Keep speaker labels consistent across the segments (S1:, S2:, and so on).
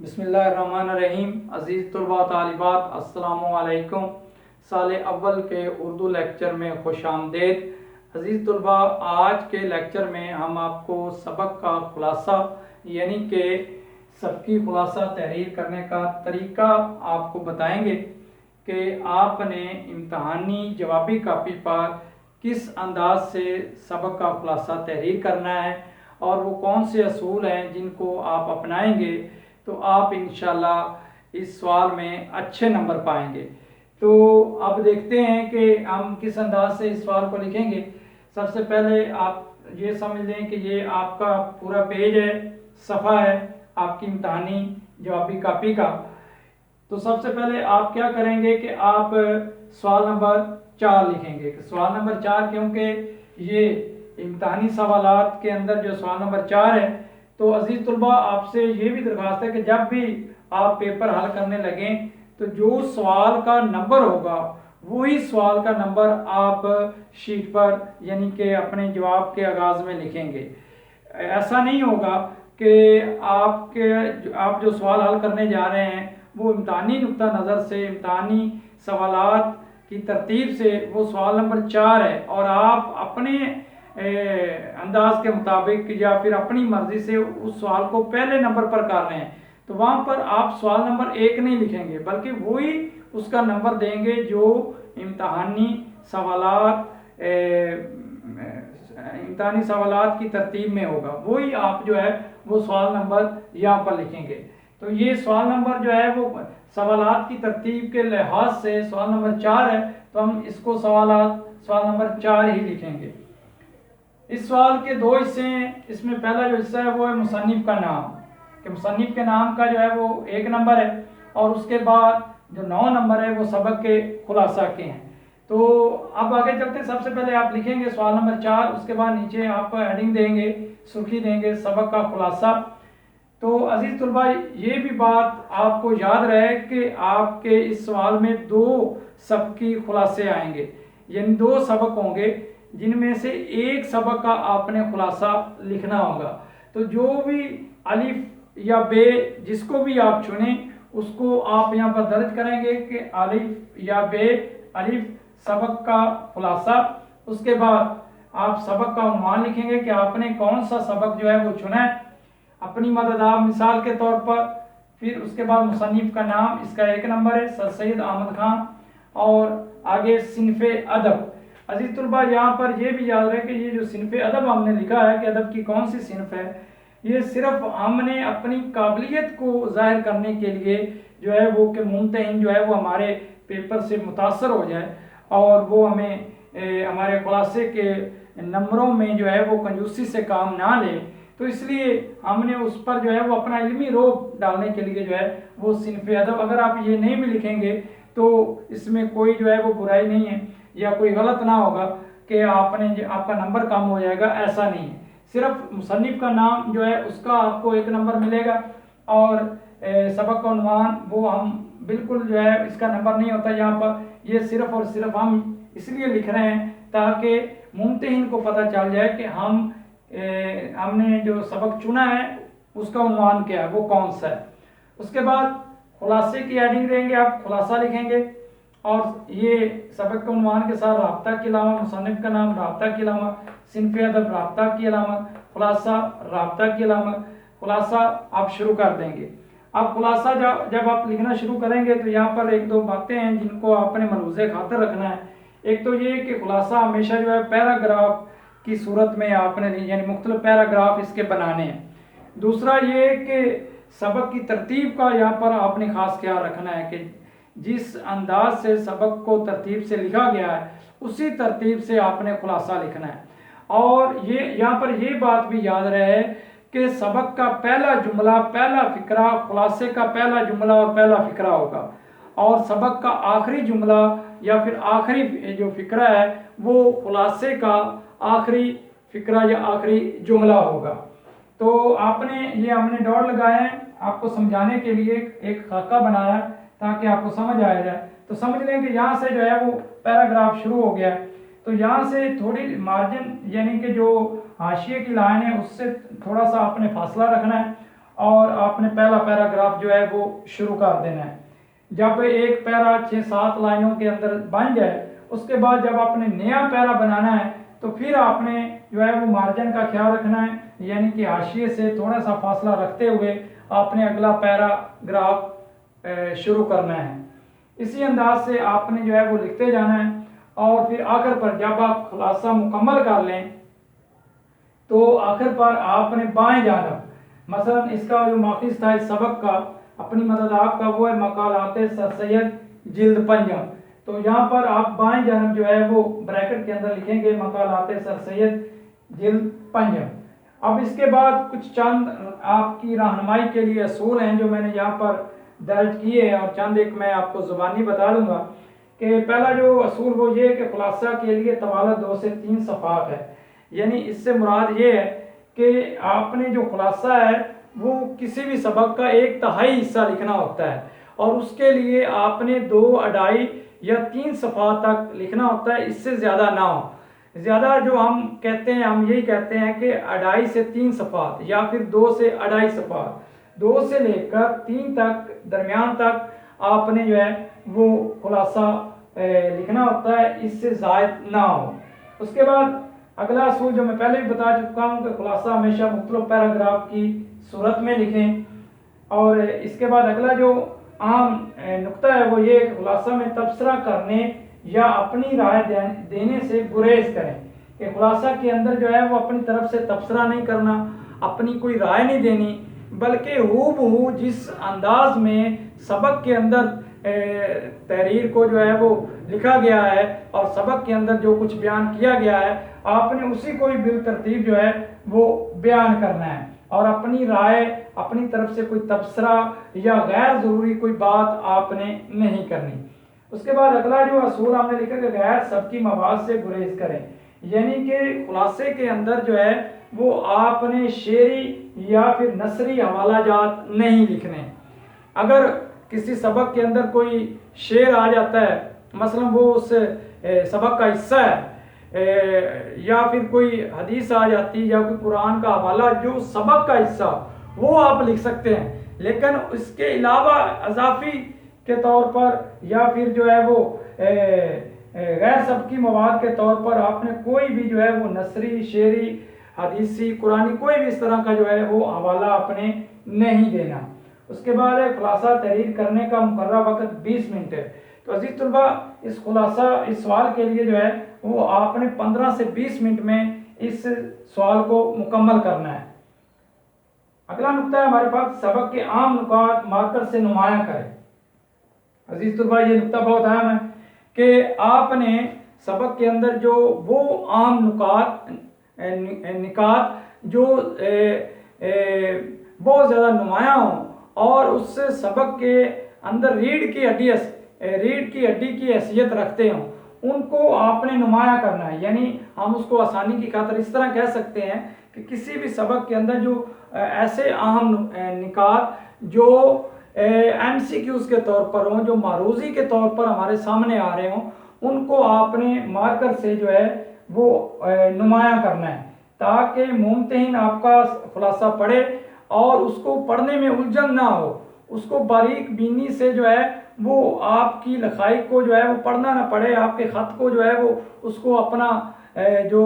S1: बिस्मिल्लाहिर्रहमानिर्रहीम। अज़ीज़ तलबा तालिबात, अस्सलामु अलैकुम। साल अव्वल के उर्दू लेक्चर में खुश आमदेद। अज़ीज़ तलबा, आज के लेक्चर में हम आपको सबक का खुलासा यानी कि सबकी खुलासा तहरीर करने का तरीका आपको बताएंगे कि आपने इम्तहानी जवाबी कापी पर किस अंदाज से सबक का खुलासा तहरीर करना है और वो कौन से असूल हैं जिनको आप अपनाएंगे तो आप इंशाल्लाह इस सवाल में अच्छे नंबर पाएंगे। तो अब देखते हैं कि हम किस अंदाज से इस सवाल को लिखेंगे। सबसे पहले आप ये समझ लें कि ये आपका पूरा पेज है, सफ़ा है आपकी इम्तहानी जवाबी कापी का। तो सबसे पहले आप क्या करेंगे कि आप सवाल नंबर 4 लिखेंगे। सवाल नंबर 4 क्योंकि ये इम्तहानी सवालात के अंदर जो सवाल नंबर 4 है, तो अजीज़ तलबा आपसे ये भी दरख्वास्त है कि जब भी आप पेपर हल करने लगें तो जो सवाल का नंबर होगा वही सवाल का नंबर आप शीट पर यानी कि अपने जवाब के आगाज़ में लिखेंगे। ऐसा नहीं होगा कि आप जो सवाल हल करने जा रहे हैं वो इम्तहानी नुक्ता नज़र से, इम्तहानी सवालात की तरतीब से वो सवाल नंबर 4 है और आप अपने अंदाज के मुताबिक या फिर अपनी मर्जी से उस सवाल को पहले नंबर पर कर रहे हैं, तो वहाँ पर आप सवाल नंबर 1 नहीं लिखेंगे बल्कि वही उसका नंबर देंगे जो इम्तहानी सवालात की तरतीब में होगा, वही आप जो है वो सवाल नंबर यहाँ पर लिखेंगे। तो ये सवाल नंबर जो है वो सवालात की तरतीब के लिहाज से सवाल नंबर 4 है, तो हम इसको सवाल नंबर 4 ही लिखेंगे। इस सवाल के दो हिस्से हैं। इसमें पहला जो हिस्सा है वो है मुसन्निफ का नाम, कि मुसन्निफ के नाम का जो है वो 1 नंबर है और उसके बाद जो 9 नंबर है वो सबक के खुलासा के हैं। तो अब आगे चलते हैं। सबसे पहले आप लिखेंगे सवाल नंबर 4, उसके बाद नीचे आप हेडिंग देंगे, सुर्खी देंगे सबक का खुलासा। तो अजीज़ तलबा ये भी बात आपको याद रहे कि आपके इस सवाल में 2 सबकी खुलासे आएंगे, यानी 2 सबक होंगे जिनमें से एक सबक का आपने खुलासा लिखना होगा। तो जो भी अलिफ या बे जिसको भी आप चुने उसको आप यहाँ पर दर्ज करेंगे कि अलिफ या बे, अलिफ सबक का खुलासा। उसके बाद आप सबक का उन्वान लिखेंगे कि आपने कौन सा सबक जो है वो चुना है, अपनी मदद आप मिसाल के तौर पर। फिर उसके बाद मुसन्निफ का नाम, इसका 1 नंबर है सर सैयद अहमद खान, और आगे सिनफ़े अदब। अजीज़ तलबा यहाँ पर यह भी याद रहे कि ये जो सिनफ़े अदब हमने लिखा है कि अदब की कौन सी सिनफ़ है, ये सिर्फ हमने अपनी काबिलियत को ज़ाहिर करने के लिए जो है वो कि मुम्तहिन जो है वो हमारे पेपर से मुतासर हो जाए और वो हमें हमारे खुलासे के नंबरों में जो है वो कंजूसी से काम ना ले, तो इसलिए हमने उस पर जो है वो अपना इल्मी रोब डालने के लिए जो है वो सिनफ़े अदब। अगर आप ये नहीं भी लिखेंगे तो इसमें कोई जो है वो बुराई नहीं है या कोई गलत ना होगा कि आपका नंबर कम हो जाएगा, ऐसा नहीं है। सिर्फ मुसन्निफ का नाम जो है उसका आपको 1 नंबर मिलेगा और सबक का उन्वान वो हम बिल्कुल जो है इसका नंबर नहीं होता यहाँ पर, ये सिर्फ और सिर्फ हम इसलिए लिख रहे हैं ताकि मुम्तहिन को पता चल जाए कि हमने जो सबक चुना है उसका उन्वान क्या है, वो कौन सा है। उसके बाद खुलासे की हेडिंग देंगे, आप खुलासा लिखेंगे और ये सबक के उन्वान के साथ राब्ता की अलामत, मुसन्निफ का नाम, राब्ता की अलामत, सिनफ़े अदब, राब्ता की अलामत, खुलासा, राब्ता की अलामत, खुलासा आप शुरू कर देंगे। अब खुलासा जब आप लिखना शुरू करेंगे तो यहाँ पर 1-2 बातें हैं जिनको आपने मलूज़े खातर रखना है। एक तो ये कि खुलासा हमेशा जो है पैराग्राफ की सूरत में आपने यानी मुख्तलिफ पैराग्राफ इसके बनाने हैं। दूसरा ये कि सबक की तरतीब का यहाँ पर आपने ख़ास ख्याल रखना है कि जिस अंदाज से सबक को तरतीब से लिखा गया है उसी तरतीब से आपने खुलासा लिखना है। और ये यहाँ पर ये बात भी याद रहे कि सबक का पहला जुमला, पहला फ़िक्रा खुलासे का पहला जुमला और पहला फ़िक्रा होगा और सबक का आखिरी जुमला या फिर आखिरी जो फ़िक्रा है वो खुलासे का आखिरी फ़िक्रा या आखिरी जुमला होगा। तो हमने डॉट लगाए हैं आपको समझाने के लिए, एक खाका बनाया ताकि आपको समझ आया जाए। तो समझ लें कि यहाँ से जो है वो पैराग्राफ शुरू हो गया है, तो यहाँ से थोड़ी मार्जिन यानी कि जो हाशिए की लाइन है उससे थोड़ा सा आपने फासला रखना है और आपने आपने पहला पैराग्राफ जो है वो शुरू कर देना है। जब एक पैरा 6-7 लाइनों के अंदर बन जाए, उसके बाद जब आपने नया पैरा बनाना है तो फिर आपने जो है वो मार्जिन का ख्याल रखना है, यानी कि हाशिए से थोड़ा सा फासला रखते हुए आपने अगला पैराग्राफ शुरू करना है। इसी अंदाज से आपने जो है वो लिखते जाना है और फिर आखिर पर जब आप खुलासा मुकम्मल कर लें तो आखिर पर आपने बाएं जानब, मसलन इसका जो माखिज था इस सबक का, अपनी मदद आपका वो है मकालाते सर सैयद जिल्द 5। तो यहाँ पर आप बाएं जानब जो है वो ब्रैकेट के अंदर लिखेंगे मकालाते सर सैयद जिल्द 5। अब इसके बाद कुछ चंद आपकी रहनुमाई के लिए असूल हैं जो मैंने यहाँ पर दर्ज किए हैं, और चंद एक मैं आपको ज़ुबानी बता दूंगा कि पहला जो असूल वो ये है कि खुलासा के लिए तवाला 2 से 3 सफ़ात है। यानी इससे मुराद ये है कि आपने जो खुलासा है वो किसी भी सबक का 1/3 हिस्सा लिखना होता है, और उसके लिए आपने 2, 2.5 या 3 सफ़ात तक लिखना होता है, इससे ज़्यादा ना हो। ज़्यादा जो हम कहते हैं, हम यही कहते हैं कि 2.5 से 3 सफ़ात या फिर 2 से 2.5 सफ़ात, 2 से लेकर 3 तक दरमियान तक आपने जो है वो खुलासा लिखना होता है, इससे ज़ायद ना हो। उसके बाद अगला असूल जो मैं पहले भी बता चुका हूँ कि खुलासा हमेशा मुख्तलिफ पैराग्राफ की सूरत में लिखें। और इसके बाद अगला जो आम नुक्ता है वो ये कि खुलासा में तबसरा करने या अपनी राय देने से गुरेज करें, कि खुलासा के अंदर जो है वो अपनी तरफ से तबसरा नहीं करना, अपनी कोई राय नहीं देनी, बल्कि हूबहू जिस अंदाज में सबक के अंदर तहरीर को जो है वो लिखा गया है और सबक के अंदर जो कुछ बयान किया गया है, आपने उसी को ही बिल तरतीब जो है वो बयान करना है, और अपनी राय, अपनी तरफ से कोई तबसरा या गैर ज़रूरी कोई बात आपने नहीं करनी। उसके बाद अगला जो असूल हमने लिखा कि गैर सबकी मवाद से गुरेज करें, यानी कि खुलासे के अंदर जो है वो आपने शेरी या फिर नसरी हवाला जात नहीं लिखने। अगर किसी सबक के अंदर कोई शेर आ जाता है, मसलन वो उस सबक का हिस्सा है, या फिर कोई हदीस आ जाती है या कोई कुरान का हवाला जो सबक का हिस्सा, वो आप लिख सकते हैं, लेकिन इसके अलावा अजाफी के तौर पर या फिर जो है वो गैर सबकी मवाद के तौर पर आपने कोई भी जो है वो नसरी, शेरी, हदीसी, कुरानी कोई भी इस तरह का जो है वो हवाला आपने नहीं देना। उसके बाद है खुलासा तहरीर करने का मुकर्रर वक्त 20 मिनट है। तो अजीज तलबा, इस सवाल के लिए जो है वो आपने 15 से 20 मिनट में इस सवाल को मुकम्मल करना है। अगला नुक्ता है हमारे पास, सबक के आम नुकात मार्कर से नुमाया करें। अजीज तलबा, ये नुक्ता बहुत अहम है कि आपने सबक के अंदर जो वो आम निकात जो बहुत ज़्यादा नुमाया हों और उससे सबक के अंदर रीढ़ की हड्डी की हैसियत रखते हों, उनको आपने नुमाया करना है। यानी हम उसको आसानी की खातिर इस तरह कह सकते हैं कि किसी भी सबक के अंदर जो ऐसे अहम निकात जो MCQs के तौर पर हों, जो मारूजी के तौर पर हमारे सामने आ रहे हों, उनको आपने मार्कर से जो है वो नुमाया करना है, ताकि मुमतहिन आपका खुलासा पढ़े और उसको पढ़ने में उलझन ना हो, उसको बारीक बीनी से जो है वो आपकी लिखाई को जो है वो पढ़ना ना पड़े, आपके ख़त को जो है वो उसको अपना जो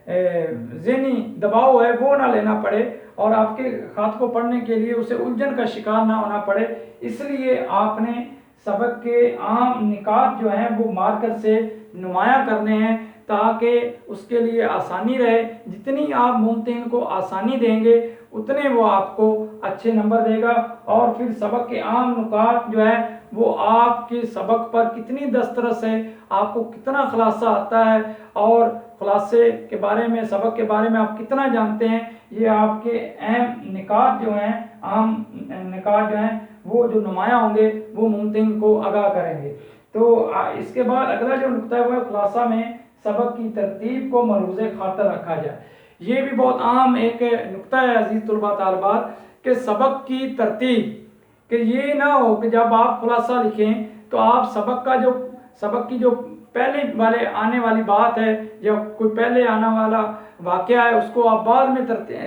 S1: ज़हनी दबाव है वो ना लेना पड़े और आपके ख़त को पढ़ने के लिए उसे उलझन का शिकार ना होना पड़े। इसलिए आपने सबक के आम निकात जो हैं वो मार्कर से नुमाया करने हैं, ताकि उसके लिए आसानी रहे। जितनी आप मुमतहिन को आसानी देंगे उतने वो आपको अच्छे नंबर देगा, और फिर सबक के आम नुकात जो है वो आपके सबक पर कितनी दस्तरस है, आपको कितना खुलासा आता है और खुलासे के बारे में, सबक के बारे में आप कितना जानते हैं, ये आपके अहम निकात जो हैं, आम निकात जो हैं वो जो नुमाया होंगे वो मुमतहिन को आगाह करेंगे। तो इसके बाद अगला जो नुक्ता है वो है खुलासा में सबक की तरतीब को मलूज़े खातर रखा जाए। ये भी बहुत आम एक नुक्ता है अजीज तुलबा तालबात के सबक की तरतीब, कि ये ना हो कि जब आप खुलासा लिखें तो आप सबक की जो पहले वाले आने वाली बात है या कोई पहले आने वाला वाक़या है उसको आप बाद में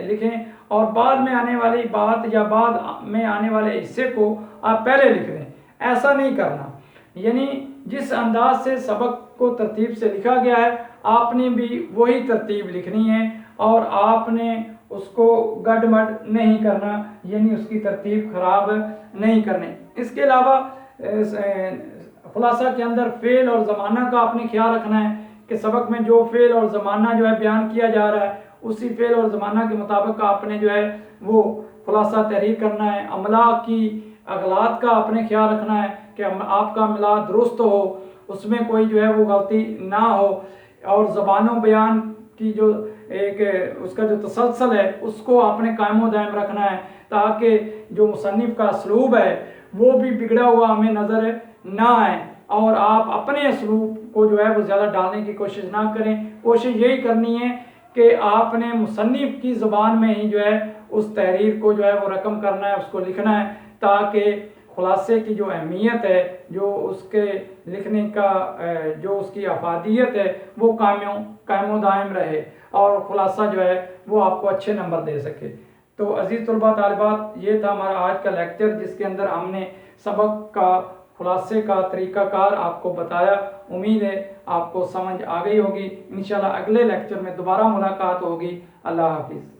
S1: लिखें और बाद में आने वाली बात या बाद में आने वाले हिस्से को आप पहले लिख दें। ऐसा नहीं करना, यानी जिस अंदाज से सबक को तरतीब से लिखा गया है आपने भी वही तरतीब लिखनी है और आपने उसको गड़बड़ नहीं करना, यानी उसकी तरतीब खराब नहीं करनी। इसके अलावा खुलासा के अंदर फेल और ज़माना का आपने ख्याल रखना है कि सबक में जो फेल और ज़माना जो है बयान किया जा रहा है उसी फेल और ज़माना के मुताबिक आपने जो है वो खुलासा तहरीर करना है। अमला की अगलात का आपने ख्याल रखना है कि आपका अमला दुरुस्त हो, उसमें कोई जो है वो गलती ना हो, और ज़बानों बयान की जो एक उसका जो तसलसल है उसको आपने कायम दायम रखना है ताकि जो मुसन्निफ का असलूब है वो भी बिगड़ा हुआ हमें नज़र ना आए और आप अपने असलूब को जो है वो ज़्यादा डालने की कोशिश ना करें। कोशिश यही करनी है कि आपने मुसन्निफ की ज़ुबान में ही जो है उस तहरीर को जो है वो रकम करना है, उसको लिखना है ताकि खुलासे की जो अहमियत है, जो उसके लिखने का जो उसकी अफादियत है वो कायम दायम रहे और खुलासा जो है वो आपको अच्छे नंबर दे सके। तो अजीज़ तलबा तालिबात, ये था हमारा आज का लेक्चर जिसके अंदर हमने सबक का खुलासे का तरीक़ाकार आपको बताया। उम्मीद है आपको समझ आ गई होगी। इंशाल्लाह अगले लेक्चर में दोबारा मुलाकात होगी। अल्लाह हाफिज़।